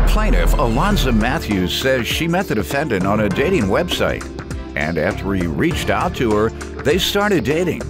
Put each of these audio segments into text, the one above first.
Plaintiff Alonzo Mathis says she met the defendant on a dating website, and after he reached out to her, they started dating.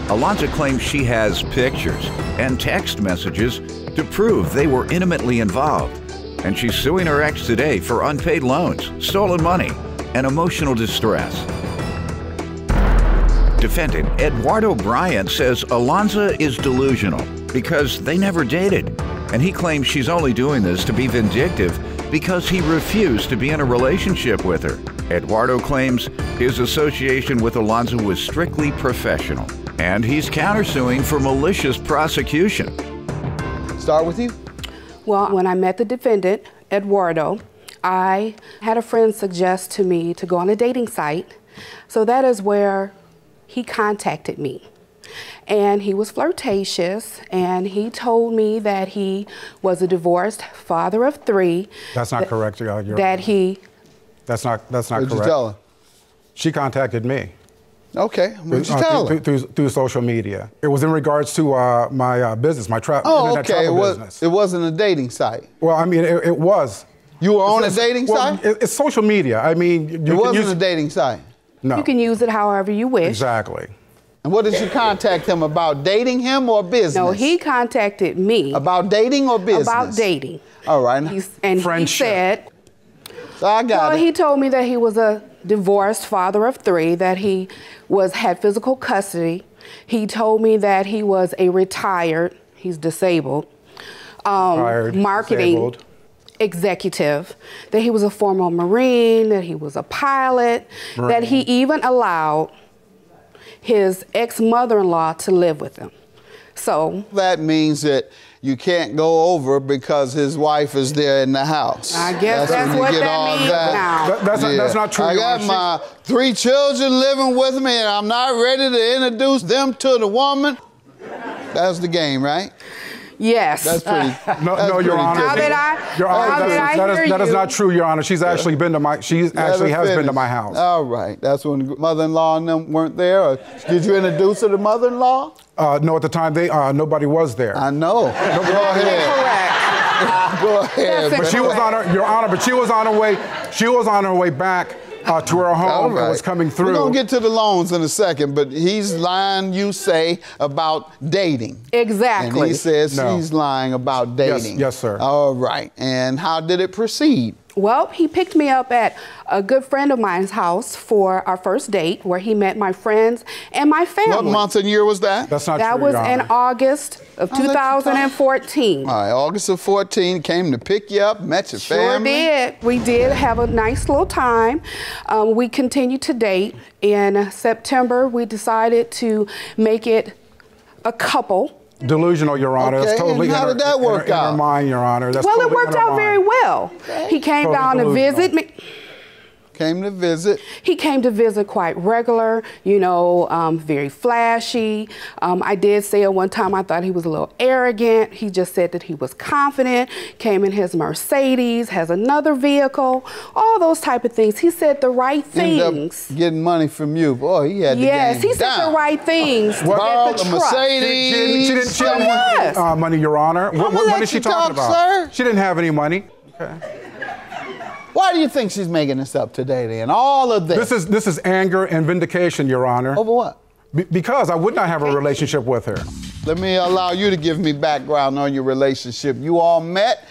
Alonzo claims she has pictures and text messages to prove they were intimately involved, and she's suing her ex today for unpaid loans, stolen money, and emotional distress. Defendant Eduardo Bryant says Alonzo is delusional because they never dated, and he claims she's only doing this to be vindictive because he refused to be in a relationship with her. Eduardo claims his association with Alonzo was strictly professional, and he's countersuing for malicious prosecution. Start with you. Well, when I met the defendant, Eduardo, I had a friend suggest to me to go on a dating site. So that is where he contacted me. And he was flirtatious, and he told me that he was a divorced father of 3. That's not correct. That's not That's not What'd correct. you tell her? She contacted me. Okay, what'd you tell her? Through social media. It was in regards to my business, my internet travel business. It wasn't a dating site. Well, I mean, it was. You were on a dating site? It's social media. I mean, it wasn't a dating site. No. You can use it however you wish. Exactly. And what did you contact him about? Dating him or business? No, he contacted me. About dating or business? About dating. All right. And Friendship. he said, so I got it. He told me that he was a divorced father of 3, that he had physical custody. He told me that he was a retired, he's disabled, marketing disabled. executive, that he was a former Marine, that he was a pilot, that he even allowed his ex-mother-in-law to live with him. So that means that you can't go over because his wife is there in the house. I guess that's what that means now. That's not true. I got my 3 children living with me, and I'm not ready to introduce them to the woman. That's the game, right? Yes. That's pretty. No, Your Honor. That is not true, Your Honor. She's actually been to my. She actually has been to my house. All right. That's when mother-in-law and them weren't there. Or did you introduce her to mother-in-law? No, at the time nobody was there. I know. Go ahead. Go ahead. But she was on her, Your Honor. But she was on her way. She was on her way back to her home and was coming through. We're going to get to the loans in a second, but he's lying, you say, about dating. Exactly. And he says he's lying about dating. Yes, sir. All right. And how did it proceed? Well, he picked me up at a good friend of mine's house for our first date, where he met my friends and my family. What month and year was that? That's not true, That was Your Honor. in August of 2014. All right, August of 14, came to pick you up, met your family. Sure did. We did have a nice little time. We continued to date. In September, we decided to make it a couple. Delusional, Your Honor. Okay, That's totally and how did that work out? In her mind, Your Honor. That's Well, it totally worked out very well. Okay. He came down to visit me. Came to visit. He came to visit quite regular, you know, very flashy. I did say at one time I thought he was a little arrogant. He just said that he was confident, came in his Mercedes, has another vehicle, all those type of things. He said the right things. Ended up getting money from you. Boy, he had the Yes, game he said down. the right things to Borrowed get the a trust. Mercedes. She didn't have money, Your Honor. What money let is she you talking talk, about? sir. She didn't have any money. Okay. Why do you think she's making this up today, then? All of this. This is anger and vindication, Your Honor. Over what? Because I would not have a relationship with her. Let me allow you to give me background on your relationship. You all met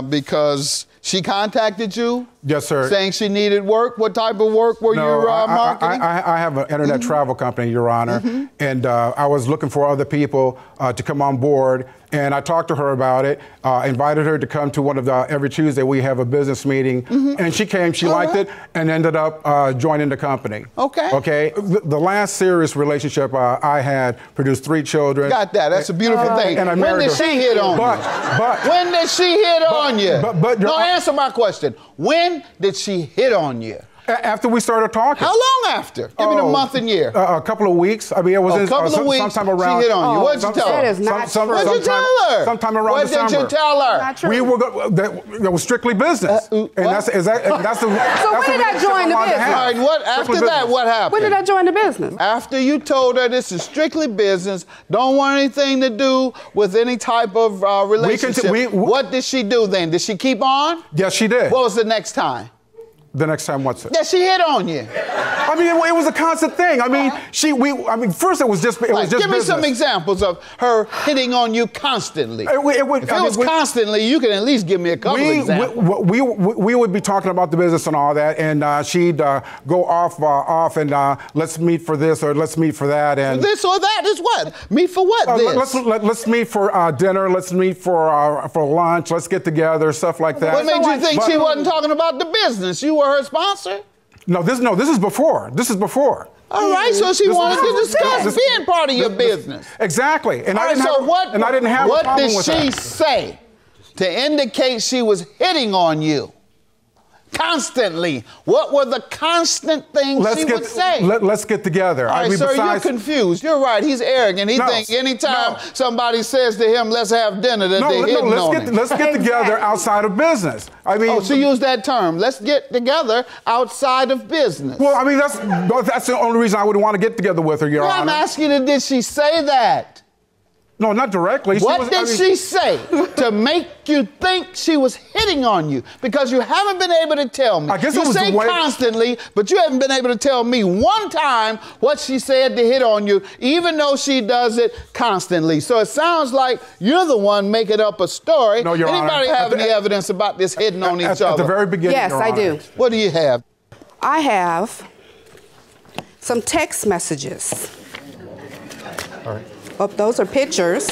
because she contacted you? Yes, sir. Saying she needed work? What type of work were you marketing? I have an internet travel company, Your Honor, and I was looking for other people to come on board, and I talked to her about it, invited her to come to one of the, every Tuesday we have a business meeting, and she came, she liked it, and ended up joining the company. Okay. Okay. The last serious relationship I had produced 3 children. Got that. That's a beautiful thing. And I when married did her. she hit on you? When did she hit on you? But no, answer my question. When did she hit on you? After we started talking. How long after? Give me the month and year. A couple of weeks. I mean, it was a couple of weeks. Sometime around. She hit on you. What did you tell her? That is not true. What did you tell her? Sometime around December. What did you tell her? Not true. We were. It was strictly business. So when did I join the business? All right, what after that? What happened? When did I join the business? After you told her this is strictly business, don't want anything to do with any type of relationship. What did she do then? Did she keep on? Yes, she did. What was the next time? The next time, what's it? That she hit on you. I mean, it was a constant thing. I mean, first it was just Give me business. some example of her hitting on you constantly. If it was constantly, you can at least give me a couple examples. We would be talking about the business and all that, and she'd go off and let's meet for this or let's meet for that. And this or that is what? Meet for what? Let's meet for dinner. Let's meet for lunch. Let's get together, stuff like that. What made you think she wasn't talking about the business? You were her sponsor? No, this is before. This is before. All right, so she wanted to discuss being part of your business. Exactly. And I What did she that. say to indicate she was hitting on you? Constantly. What were the constant things she would say? Let's get together. All right, sir, you're confused. You're right. He's arrogant. He thinks anytime somebody says to him, let's have dinner, that they're hitting on him. Let's get together outside of business. I mean, she used that term. Let's get together outside of business. Well, I mean, that's the only reason I would want to get together with her, Your Honor. I'm asking you, did she say that? No, not directly. What did she say to make you think she was hitting on you? Because you haven't been able to tell me. I guess you it was say the way constantly, but you haven't been able to tell me one time what she said to hit on you, even though she does it constantly. So it sounds like you're the one making up a story. No, Your Honor. Anybody have any evidence about this hitting on each other? At the very beginning, Yes, Your I Honor. do. What do you have? I have some text messages. All right. Oh, those are pictures.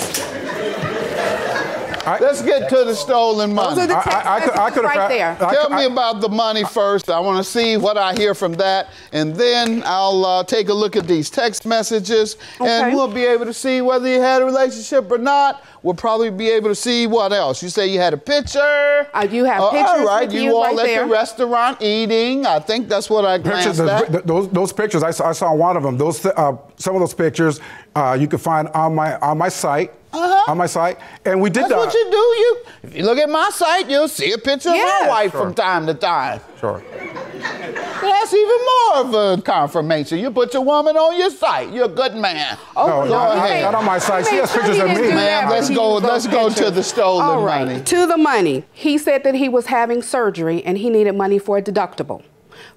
Let's get to the stolen money. Those are the text messages right there. Tell me about the money first. I want to see what I hear from that, and then I'll take a look at these text messages, and we'll be able to see whether you had a relationship or not. We'll probably be able to see what else. You say you had a picture. You have pictures. All right, with you all right at the restaurant eating. I think that's what I glanced at. Those pictures, I saw one of them. Some of those pictures you can find on my site. On my site, and we did that. That's what you do. If you look at my site, you'll see a picture of my wife from time to time. Sure. That's even more of a confirmation. You put your woman on your site. You're a good man. No, not on my site. She has pictures of me. Man, let's go to the stolen money. To the money. He said that he was having surgery and he needed money for a deductible.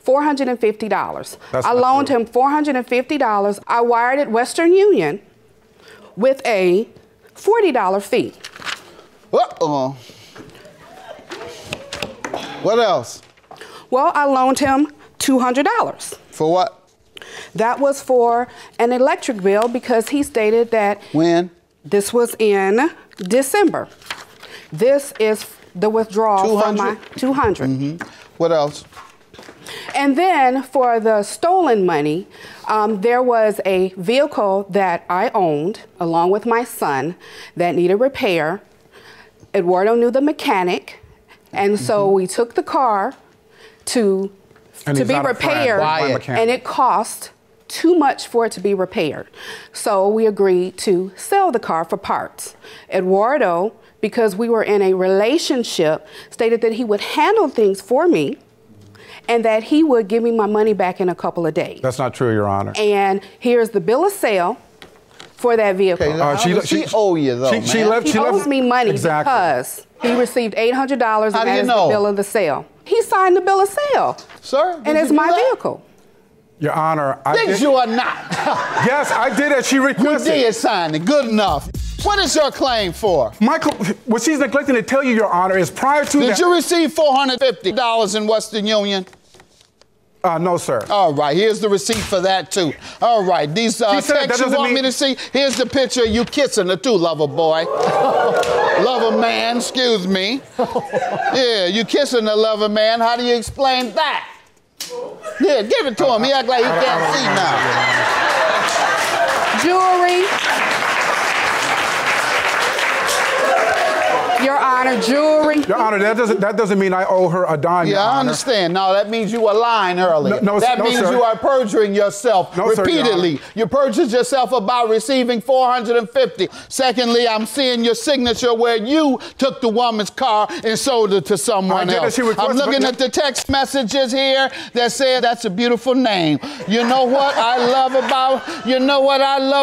$450. I loaned him $450. I wired it Western Union with a $40 fee. Uh-oh. What else? Well, I loaned him $200. For what? That was for an electric bill because he stated that... When? This was in December. This is the withdrawal from my 200. Mm-hmm. What else? And then for the stolen money, there was a vehicle that I owned along with my son that needed repair. Eduardo knew the mechanic, and so we took the car to be repaired, and it cost too much for it to be repaired. So we agreed to sell the car for parts. Eduardo, because we were in a relationship, stated that he would handle things for me and that he would give me my money back in a couple of days. That's not true, Your Honor. And here's the bill of sale for that vehicle. Okay, how does she owe you, though, He owes me money because he received $800 and that is the bill of the sale. He signed the bill of sale. Sir? And it's my vehicle. Your Honor, I did. You or not? Yes, I did as she requested. You did sign it. Good enough. What is your claim for? Michael, what she's neglecting to tell you, Your Honor, is prior to that... Did you receive $450 in Western Union? No, sir. All right, here's the receipt for that, too. All right, these texts you want me to see? Here's the picture of you kissing her, too, lover boy. Lover man, excuse me. Yeah, you kissing the lover man. How do you explain that? Yeah, give it to him. He act like he can't see now. Jewelry. Your Your Honor, jewelry. Your Honor, that doesn't mean I owe her a dime, Your Yeah, I Honor. understand. No, that means you were lying earlier. That means sir. you are perjuring yourself repeatedly. You perjured yourself about receiving $450. Secondly, I'm seeing your signature where you took the woman's car and sold it to someone else. I'm looking at the text messages here that say that's a beautiful name. You know what I love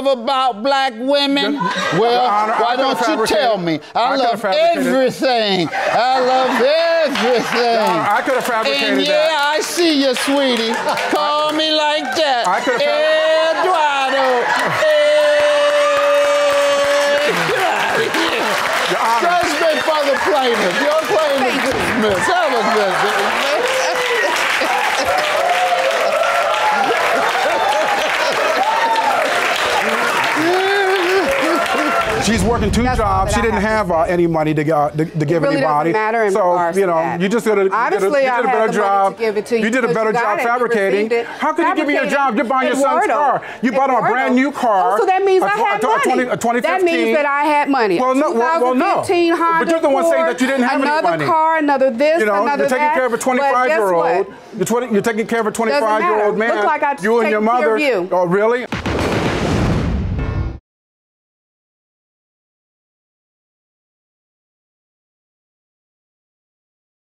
about black women? Well, Honor, why don't you tell me? I love everything. I love everything. Honor, I could have fabricated and that. Yeah, I see you, sweetie. Call me like that. I could have Eduardo. Judgment for the plaintiff. Your claim is dismissed. Have a good day. She's working two jobs. She didn't have any money to give really anybody. Matter in so, you know, that. you just did a better job. You did a better job fabricating. How could you give me a job? You're buying your son's car. You bought him a brand new car. Oh, so that means I had money. A 2015. That means that I had money. Well, no. 2015 Honda But you're the one saying that you didn't have any money. Another car, another this, another that. You're taking care of a 25-year-old. You're taking care of a 25-year-old man. Look like I you and your mother. care of you. Oh, really?